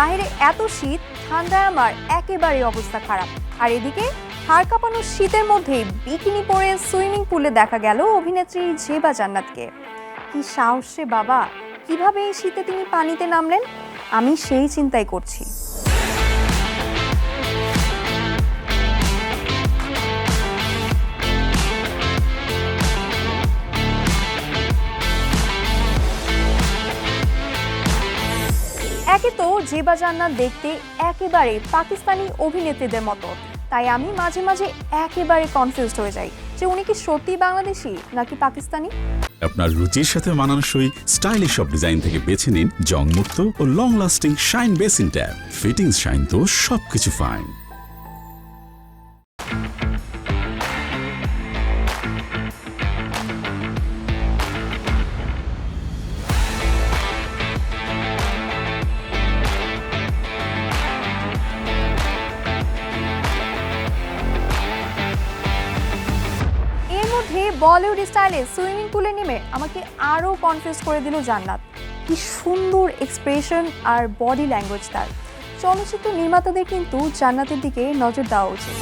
বাইরে এত শীত, ঠান্ডায় আমার একেবারে অবস্থা খারাপ। আর এদিকে হাড় কাঁপানো শীতের মধ্যেই বিকিনি পরে সুইমিং পুলে দেখা গেল অভিনেত্রী জেবা জান্নাতকে। কি সাহস রে বাবা, কিভাবে এই শীতে তিনি পানিতে নামলেন? আমি সেই চিন্তাই করছি। একে তো জেবা জান্নাত দেখতে একেবারে পাকিস্তানি অভিনেত্রীদের মতো, তাই আমি মাঝে মাঝে একেবারে কনফিউজড হয়ে যাই যে উনি কি সত্যি বাংলাদেশি নাকি পাকিস্তানি। আপনার রুচির সাথে মানানসই স্টাইলিশ সব ডিজাইন থেকে বেছে নিন জংমুক্ত ও long lasting shine basin tap. Fittings shine তো সবকিছু ফাইন। বলিউড স্টাইলে সুইমিং পুলে নেমে আমাকে আরও কনফিউজ করে দিল জান্নাত। কি সুন্দর এক্সপ্রেশন আর বডি ল্যাঙ্গুয়েজ তার। চলচ্চিত্র নির্মাতাদের কিন্তু জান্নাতের দিকে নজর দেওয়া উচিত।